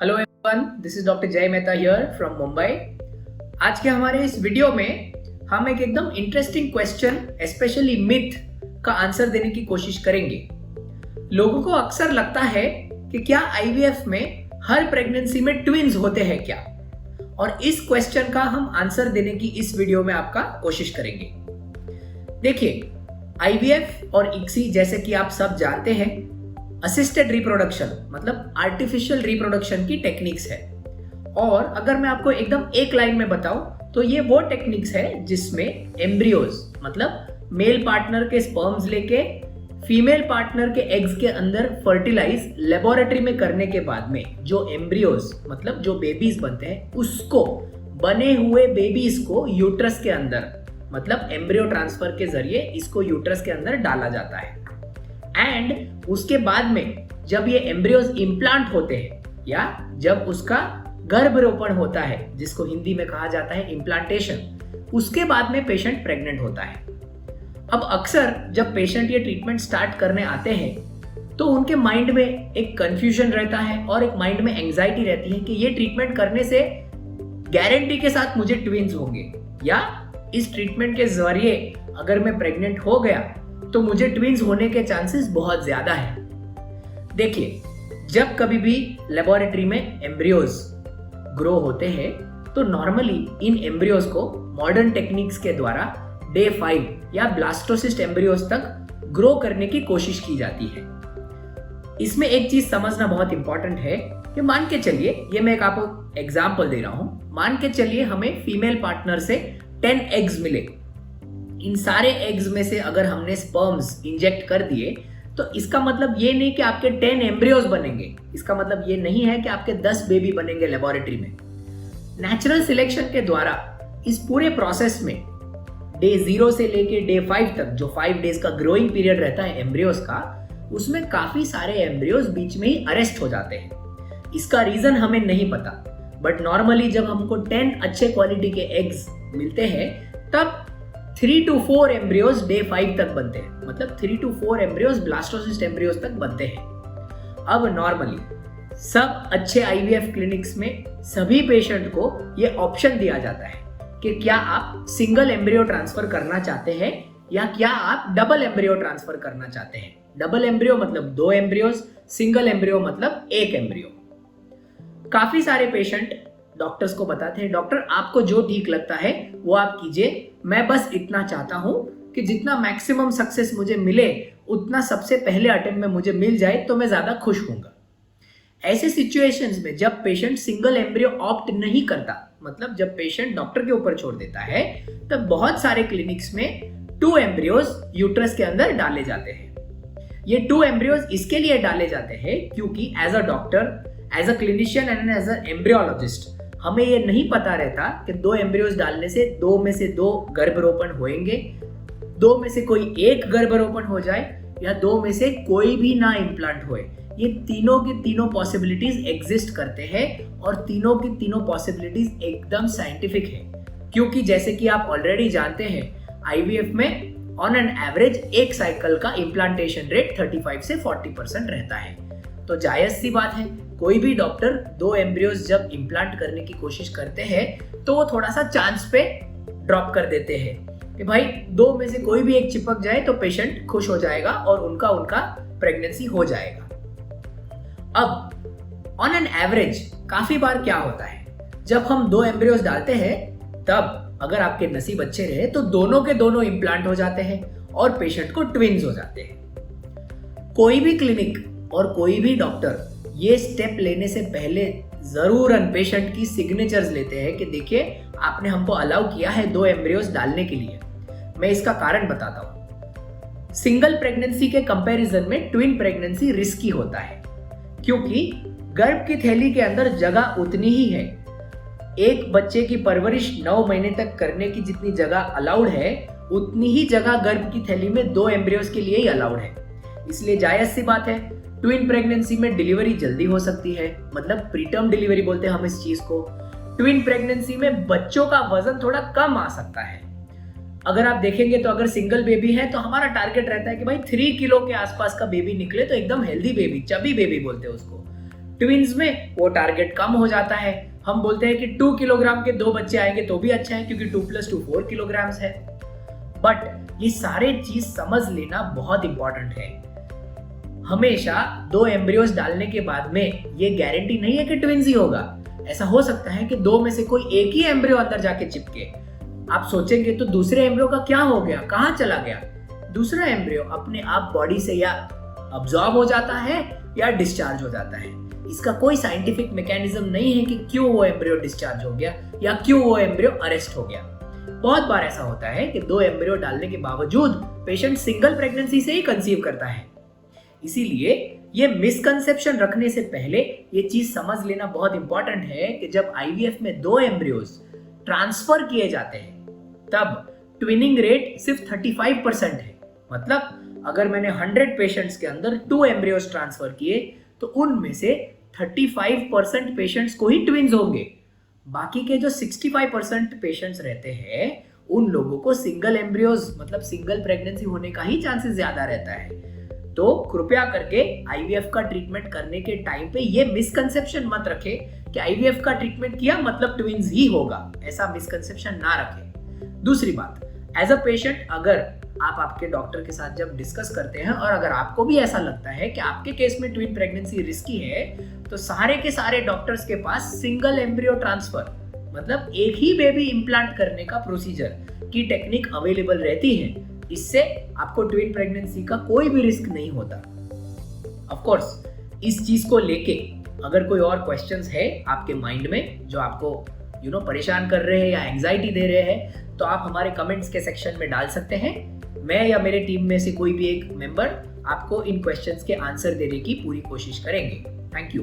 Hello everyone, this is doctor जय Mehta here from Mumbai. आज के हमारे इस वीडियो में हम एक एकदम इंटरेस्टिंग क्वेश्चन, स्पेशली मिथ का आंसर देने की कोशिश करेंगे। लोगों को अक्सर लगता है कि क्या आईवीएफ में हर प्रेगनेंसी में ट्विन्स होते हैं क्या, और इस क्वेश्चन का हम आंसर देने की इस वीडियो में आपका कोशिश करेंगे। देखिए, आईवीएफ और इक्सी जैसे कि आप सब जानते हैं, असिस्टेड रिप्रोडक्शन मतलब आर्टिफिशियल रिप्रोडक्शन की टेक्निक्स है। और अगर मैं आपको एकदम एक लाइन में बताऊं तो ये वो टेक्निक्स है जिसमें एम्ब्रियोज मतलब मेल पार्टनर के स्पर्म्स लेके फीमेल पार्टनर के एग्स के अंदर फर्टिलाइज लेबोरेटरी में करने के बाद में जो एम्ब्रियोज मतलब जो बेबीज बनते हैं, उसको बने हुए बेबीज को यूट्रस के अंदर मतलब एम्ब्रियो ट्रांसफर के जरिए इसको यूट्रस के अंदर डाला जाता है। एंड उसके बाद में जब ये एम्ब्रियोज इम्प्लांट होते हैं या जब उसका गर्भरोपण होता है, जिसको हिंदी में कहा जाता है इम्प्लांटेशन, उसके बाद में पेशेंट प्रेग्नेंट होता है। अब अक्सर जब पेशेंट ये ट्रीटमेंट स्टार्ट करने आते हैं तो उनके माइंड में एक कंफ्यूजन रहता है और एक माइंड में एंजाइटी रहती है कि ये ट्रीटमेंट करने से गारंटी के साथ मुझे ट्विन्स होंगे, या इस ट्रीटमेंट के जरिए अगर मैं प्रेग्नेंट हो गया तो मुझे ट्विन्स होने के चांसेस बहुत ज्यादा है। देखिए, जब कभी भी लेबोरेटरी में एम्ब्रियोज ग्रो होते हैं तो नॉर्मली इन एम्ब्रियोज को मॉडर्न टेक्निक्स के द्वारा डे 5 या ब्लास्टोसिस्ट एम्ब्रियोज तक ग्रो करने की कोशिश की जाती है। इसमें एक चीज समझना बहुत इंपॉर्टेंट है कि मान के चलिए, ये मैं एक आपको एग्जांपल दे रहा हूं, मान के चलिए हमें फीमेल पार्टनर से 10 एग्स मिले। इन सारे एग्स में से अगर हमने स्पर्म्स इंजेक्ट कर दिए तो इसका मतलब ये नहीं कि आपके 10 एम्ब्रियोज बनेंगे, इसका मतलब ये नहीं है कि आपके 10 बेबी बनेंगे लेबोरेटरी में। नेचुरल सिलेक्शन के द्वारा इस पूरे प्रोसेस में डे 0 से लेके डे 5 तक जो 5 डेज का ग्रोइंग पीरियड रहता है एम्ब्रियोज का, उसमें काफी सारे एम्ब्रियोज बीच में ही अरेस्ट हो जाते हैं। इसका रीजन हमें नहीं पता, बट नॉर्मली जब हमको 10 अच्छे क्वालिटी के एग्स मिलते हैं तब 3 to 4 एम्ब्रियोज डे 5 तक बनते हैं, मतलब 3 to 4 एम्ब्रियोज ब्लास्टोसिस्ट एम्ब्रियोज तक बनते हैं। अब नॉर्मली सब अच्छे आईवीएफ क्लिनिक्स में सभी पेशेंट को ये ऑप्शन दिया जाता है कि क्या आप सिंगल एम्ब्रियो ट्रांसफर करना चाहते हैं या क्या आप डबल एम्ब्रियो ट्रांसफर करना चाहते हैं। डबल एम्ब्रियो मतलब 2 एम्ब्रियोज, सिंगल एम्ब्रियो मतलब 1 एम्ब्रियो। काफी सारे पेशेंट डॉक्टर्स को बताते हैं, डॉक्टर आपको जो ठीक लगता है वो आप कीजिए, मैं बस इतना चाहता हूं कि जितना मैक्सिमम सक्सेस मुझे मिले उतना सबसे पहले अटेम्प्ट में मुझे मिल जाए तो मैं ज्यादा खुश होऊंगा। ऐसे सिचुएशंस में जब पेशेंट सिंगल एम्ब्रियो ऑप्ट नहीं करता, मतलब जब पेशेंट डॉक्टर के ऊपर छोड़ देता है, तब बहुत सारे क्लिनिक्स में 2 एम्ब्रियोज यूट्रस के अंदर डाले जाते हैं। ये 2 एम्ब्रियोज इसके लिए डाले जाते हैं क्योंकि as a doctor, as a clinician and as a embryologist हमें ये नहीं पता रहता कि 2 एम्ब्रियोज डालने से 2 में से 2 गर्भरोपण होंगे, 2 में से कोई एक गर्भरोपण हो जाए या 2 में से कोई भी ना इम्प्लांट होए। ये तीनों की तीनों पॉसिबिलिटीज एग्जिस्ट करते हैं और तीनों की तीनों पॉसिबिलिटीज एकदम साइंटिफिक है, क्योंकि जैसे कि आप ऑलरेडी जानते हैं आईवीएफ में ऑन एन एवरेज एक साइकिल का इम्प्लांटेशन रेट 35 से 40% रहता है। तो जायज सी बात है, कोई भी डॉक्टर 2 एम्ब्रियोज जब इम्प्लांट करने की कोशिश करते हैं तो वो थोड़ा सा चांस पे ड्रॉप कर देते हैं कि भाई 2 में से कोई भी एक चिपक जाए तो पेशेंट खुश हो जाएगा और उनका प्रेगनेंसी हो जाएगा। अब ऑन एन एवरेज काफी बार क्या होता है, जब हम 2 एम्ब्रियोज डालते हैं तब अगर आपके नसीब अच्छे रहे तो दोनों के दोनों इम्प्लांट हो जाते हैं और पेशेंट को ट्विन्स हो जाते हैं। कोई भी क्लिनिक और कोई भी डॉक्टर ये स्टेप लेने से पहले जरूर पेशेंट की सिग्नेचर्स लेते हैं कि देखिए आपने हमको अलाउ किया है 2 एम्ब्रियोज डालने के लिए। मैं इसका कारण बताता हूं। सिंगल प्रेगनेंसी के कंपैरिजन में ट्विन प्रेगनेंसी रिस्की होता है, क्योंकि गर्भ की थैली के अंदर जगह उतनी ही है। एक बच्चे की परवरिश 9 महीने तक करने की जितनी जगह अलाउड है, उतनी ही जगह गर्भ की थैली में 2 एम्ब्रियोज के लिए ही अलाउड है। इसलिए जायज सी बात है, ट्विन प्रेगनेंसी में डिलीवरी जल्दी हो सकती है, मतलब प्रीटर्म डिलीवरी बोलते हैं हम इस चीज को। ट्विन प्रेगनेंसी में बच्चों का वजन थोड़ा कम आ सकता है। अगर आप देखेंगे तो अगर सिंगल बेबी है तो हमारा टारगेट रहता है कि भाई 3 किलो के आसपास का बेबी निकले तो एकदम हेल्दी बेबी, चबी बेबी बोलते हैं उसको। ट्विंस में वो टारगेट कम हो जाता है। हम बोलते हैं कि 2 किलोग्राम के 2 बच्चे आएंगे तो भी अच्छा है, क्योंकि 2 + 2 4 किलोग्राम्स है। बट ये सारे चीज समझ लेना बहुत इंपॉर्टेंट है। हमेशा 2 एम्ब्रियोज डालने के बाद में ये गारंटी नहीं है कि ट्विंस ही होगा। ऐसा हो सकता है कि 2 में से कोई एक ही एम्ब्रियो अंदर जाके चिपके। आप सोचेंगे तो दूसरे एम्ब्रियो का क्या हो गया, कहाँ चला गया? दूसरा एम्ब्रियो अपने आप बॉडी से या अब्सॉर्ब हो जाता है या डिस्चार्ज हो जाता है। इसका कोई साइंटिफिक मैकेनिज्म नहीं है कि क्यों वो एम्ब्रियो डिस्चार्ज हो गया या क्यों वो एम्ब्रियो अरेस्ट हो गया। बहुत बार ऐसा होता है कि 2 एम्ब्रियो डालने के बावजूद पेशेंट सिंगल प्रेगनेंसी से ही कंसीव करता है। इसीलिए ये मिसकंसेप्शन रखने से पहले ये चीज समझ लेना बहुत इंपॉर्टेंट है कि जब आईवीएफ में 2 एम्ब्रियोज ट्रांसफर किए जाते हैं तब ट्विनिंग रेट सिर्फ 35% है। मतलब अगर मैंने 100 पेशेंट्स के अंदर 2 एम्ब्रियोज ट्रांसफर किए तो उनमें से 35% पेशेंट्स को ही ट्विंस होंगे। बाकी के जो 65% पेशेंट्स रहते हैं उन लोगों को सिंगल एम्ब्रियोज मतलब सिंगल प्रेगनेंसी होने का ही चांसेस ज्यादा रहता है। तो कृपया करके आईवीएफ का ट्रीटमेंट करने के टाइम पे ये मिसकंसेप्शन मत रखें कि आईवीएफ का ट्रीटमेंट किया मतलब ट्विंस ही होगा। ऐसा मिसकंसेप्शन ना रखें। दूसरी बात, एज अ पेशेंट अगर आप आपके डॉक्टर के साथ जब डिस्कस करते हैं और अगर आपको भी ऐसा लगता है कि आपके केस में ट्विन प्रेगनेंसी रिस्की है तो सारे के सारे डॉक्टर्स के पास सिंगल एम्ब्रियो ट्रांसफर मतलब एक ही बेबी इम्प्लांट करने का प्रोसीजर की टेक्निक अवेलेबल रहती है। इससे आपको ट्विन प्रेगनेंसी का कोई भी रिस्क नहीं होता। ऑफ कोर्स इस चीज को लेके अगर कोई और क्वेश्चंस है आपके माइंड में जो आपको परेशान कर रहे हैं या एंजाइटी दे रहे हैं तो आप हमारे कमेंट्स के सेक्शन में डाल सकते हैं। मैं या मेरे टीम में से कोई भी एक मेंबर आपको इन क्वेश्चंस के आंसर देने की पूरी कोशिश करेंगे। Thank you.